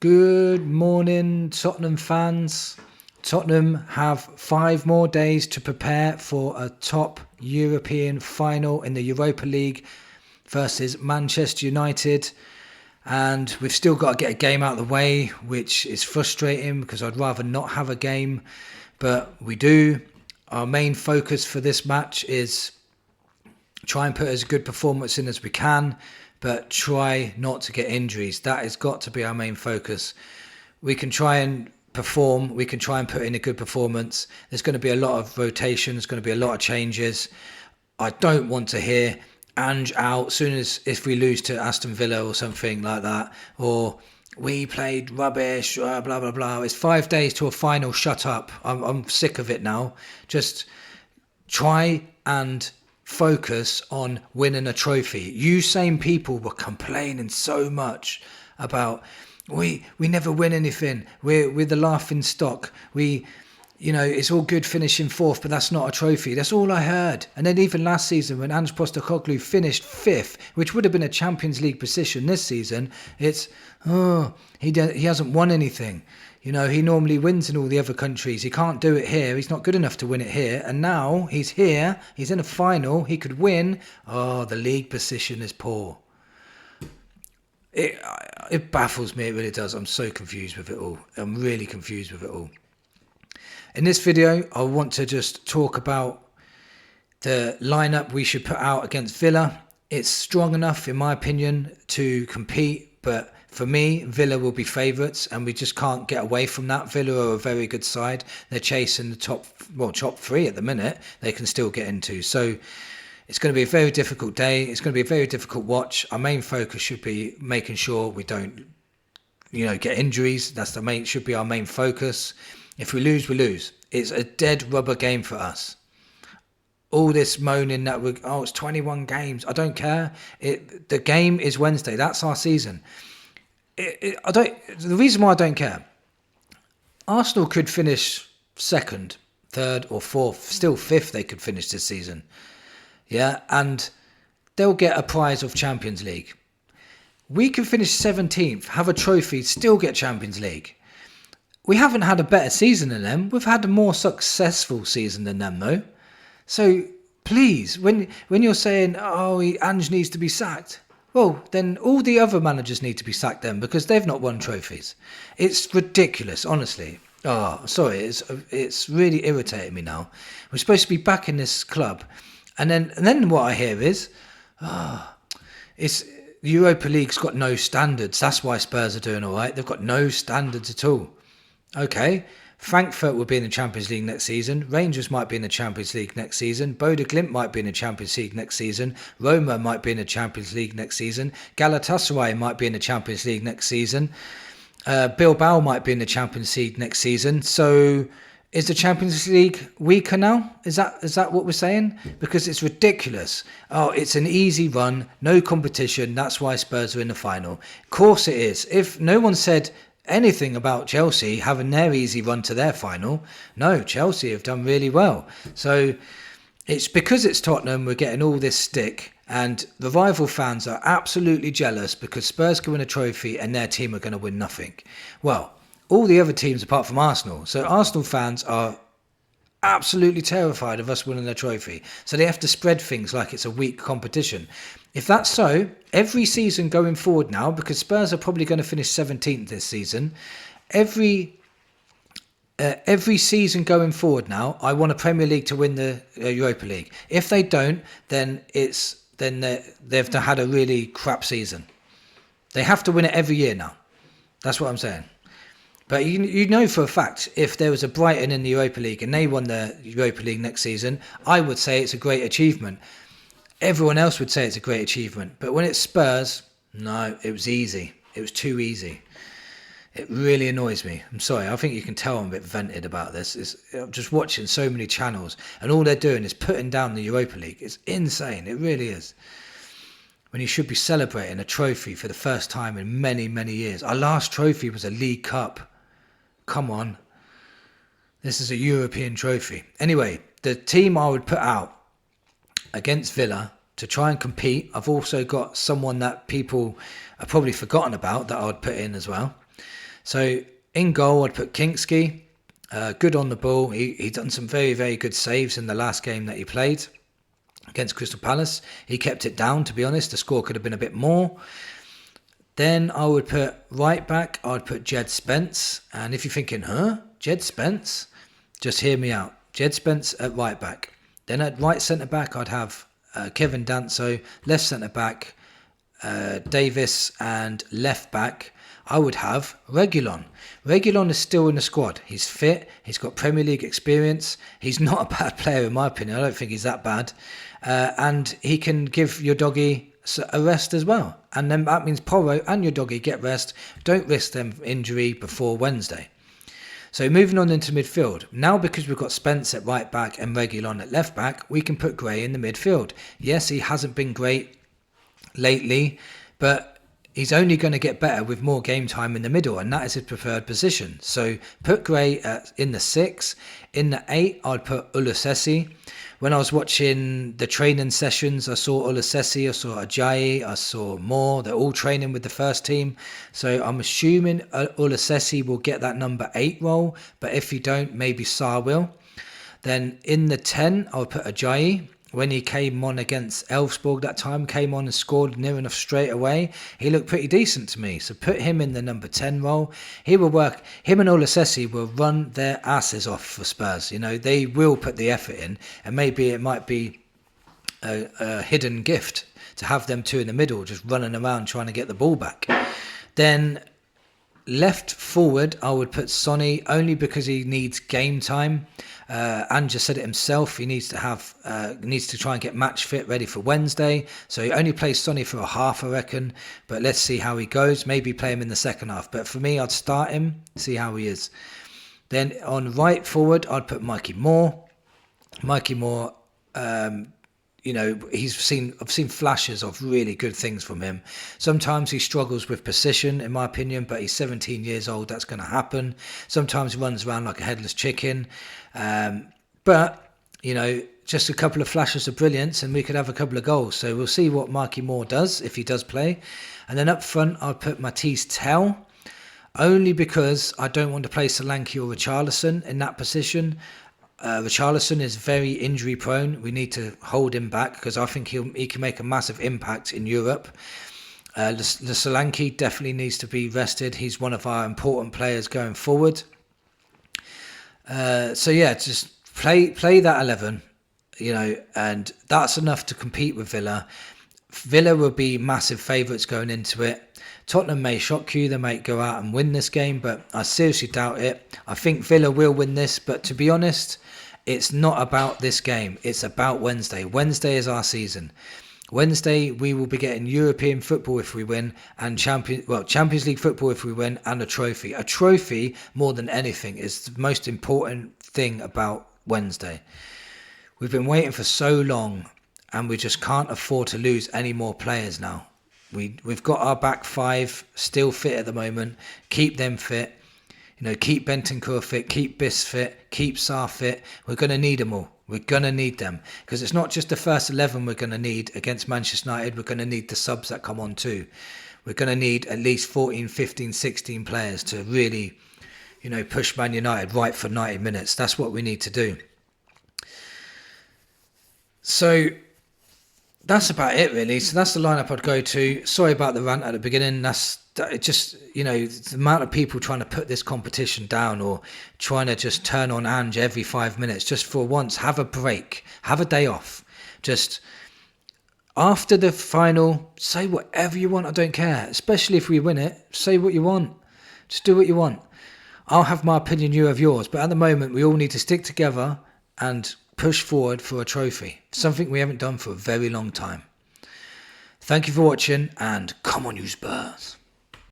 Good morning, Tottenham fans. Tottenham have 5 more days to prepare for a top European final in the Europa League versus Manchester United. And we've still got to get a game out of the way, which is frustrating because I'd rather not have a game. But we do. Our main focus for this match is try and put as good performance in as we can, but try not to get injuries. That has got to be our main focus. We can try and perform. We can try and put in a good performance. There's going to be a lot of rotation. There's going to be a lot of changes. I don't want to hear Ange out soon as if we lose to Aston Villa or something like that, or we played rubbish, blah, blah, blah. It's 5 days to a final. Shut up. I'm sick of it now. Just try and focus on winning a trophy. You same people were complaining so much about we never win anything. We're the laughing stock. It's all good finishing fourth, but that's not a trophy. That's all I heard. And then even last season when Ange Postecoglou finished fifth, which would have been a Champions League position this season, it's he hasn't won anything. He normally wins in all the other countries. He can't do it here. He's not good enough to win it here. And now he's here. He's in a final. He could win. Oh, the league position is poor. It baffles me. It really does. I'm so confused with it all. I'm really confused with it all. In this video, I want to just talk about the lineup we should put out against Villa. It's strong enough, in my opinion, to compete, but for me, Villa will be favourites, and we just can't get away from that. Villa are a very good side. They're chasing the top 3 at the minute. They can still get into. So it's going to be a very difficult day. It's going to be a very difficult watch. Our main focus should be making sure we don't, get injuries. Should be our main focus. If we lose, we lose. It's a dead rubber game for us. All this moaning that it's 21 games. I don't care. The game is Wednesday. That's our season. The reason why I don't care, Arsenal could finish second, third or fourth, still fifth they could finish this season. Yeah, and they'll get a prize of Champions League. We could finish 17th, have a trophy, still get Champions League. We haven't had a better season than them. We've had a more successful season than them though. So please, when you're saying, Ange needs to be sacked, well, then all the other managers need to be sacked then because they've not won trophies. It's ridiculous, honestly. Oh, sorry, it's really irritating me now. We're supposed to be back in this club, and then what I hear is, it's the Europa League's got no standards. That's why Spurs are doing all right. They've got no standards at all. Okay, Frankfurt will be in the Champions League next season. Rangers might be in the Champions League next season. Bodø Glimt might be in the Champions League next season. Roma might be in the Champions League next season. Galatasaray might be in the Champions League next season. Bilbao might be in the Champions League next season. So is the Champions League weaker now? Is that what we're saying? Because it's ridiculous. It's an easy run, no competition. That's why Spurs are in the final. Of course it is. If no one said anything about Chelsea having their easy run to their final, no, Chelsea have done really well. So it's because it's Tottenham we're getting all this stick, and the rival fans are absolutely jealous because Spurs can win a trophy and their team are going to win nothing. Well, all the other teams apart from Arsenal. So Arsenal fans are absolutely terrified of us winning a trophy. So they have to spread things like it's a weak competition. If that's so, every season going forward now, because Spurs are probably going to finish 17th this season, every season going forward now, I want a Premier League to win the Europa League. If they don't, then they've had a really crap season. They have to win it every year now. That's what I'm saying. But you know for a fact, if there was a Brighton in the Europa League and they won the Europa League next season, I would say it's a great achievement. Everyone else would say it's a great achievement. But when it's Spurs, no, it was easy. It was too easy. It really annoys me. I'm sorry. I think you can tell I'm a bit vented about this. I'm just watching so many channels and all they're doing is putting down the Europa League. It's insane. It really is. When you should be celebrating a trophy for the first time in many, many years. Our last trophy was a League Cup. Come on. This is a European trophy. Anyway, the team I would put out against Villa to try and compete. I've also got someone that people have probably forgotten about that I would put in as well. So in goal, I'd put Kinksky. Good on the ball. He done some very, very good saves in the last game that he played against Crystal Palace. He kept it down, to be honest. The score could have been a bit more. Then I would put right back, I'd put Jed Spence. And if you're thinking, Jed Spence? Just hear me out. Jed Spence at right back. Then at right centre back, I'd have Kevin Danso. Left centre back, Davis. And left back, I would have Reguilon. Reguilon is still in the squad. He's fit. He's got Premier League experience. He's not a bad player in my opinion. I don't think he's that bad. And he can give your doggy a rest as well. And then that means Porro and your doggy get rest. Don't risk them injury before Wednesday. So moving on into midfield. Now because we've got Spence at right back and Reguilon at left back, we can put Gray in the midfield. Yes, he hasn't been great lately, but he's only going to get better with more game time in the middle, and that is his preferred position. So put Gray in the 6. In the 8, I'd put Ulusesi. When I was watching the training sessions, I saw Ulusesi, I saw Ajayi, I saw Moore. They're all training with the first team. So I'm assuming Ulusesi will get that number 8 role, but if he don't, maybe Sarr will. Then in the 10, I'll put Ajayi. When he came on against Elfsborg that time, came on and scored near enough straight away, he looked pretty decent to me. So put him in the number 10 role. He will work. Him and Ulusesi will run their asses off for Spurs. You know, they will put the effort in, and maybe it might be a hidden gift to have them two in the middle, just running around trying to get the ball back. Then left forward, I would put Sonny only because he needs game time. Anja said it himself. He needs to try and get match fit, ready for Wednesday. So he only plays Sonny for a half, I reckon. But let's see how he goes. Maybe play him in the second half. But for me, I'd start him, see how he is. Then on right forward, I'd put Mikey Moore. Mikey Moore, you know, I've seen flashes of really good things from him. Sometimes he struggles with precision, in my opinion, but he's 17 years old. That's going to happen. Sometimes he runs around like a headless chicken. But, you know, just a couple of flashes of brilliance and we could have a couple of goals. So we'll see what Mikey Moore does if he does play. And then up front, I'll put Matisse Tell, only because I don't want to play Solanke or Richarlison in that position. Richarlison is very injury prone. We need to hold him back because I think he can make a massive impact in Europe. The Solanke definitely needs to be rested. He's one of our important players going forward. So yeah, just play that 11, you know, and that's enough to compete with Villa. Villa will be massive favourites going into it. Tottenham may shock you. They might go out and win this game, but I seriously doubt it. I think Villa will win this, but to be honest, it's not about this game. It's about Wednesday. Wednesday is our season. Wednesday, we will be getting European football if we win, and Champions League football if we win, and a trophy. A trophy, more than anything, is the most important thing about Wednesday. We've been waiting for so long, and we just can't afford to lose any more players now. We've got our back 5 still fit at the moment. Keep them fit. You know, keep Bentancur fit, keep Biss fit, keep Sarr fit. We're going to need them all. We're going to need them. Because it's not just the first 11 we're going to need against Manchester United. We're going to need the subs that come on too. We're going to need at least 14, 15, 16 players to really, you know, push Man United right for 90 minutes. That's what we need to do. So that's about it, really. So that's the lineup I'd go to. Sorry about the rant at the beginning. It just, you know, the amount of people trying to put this competition down or trying to just turn on Ange every 5 minutes. Just for once, have a break. Have a day off. Just after the final, say whatever you want. I don't care. Especially if we win it. Say what you want. Just do what you want. I'll have my opinion, you have yours. But at the moment, we all need to stick together and push forward for a trophy. Something we haven't done for a very long time. Thank you for watching, and come on, you Spurs.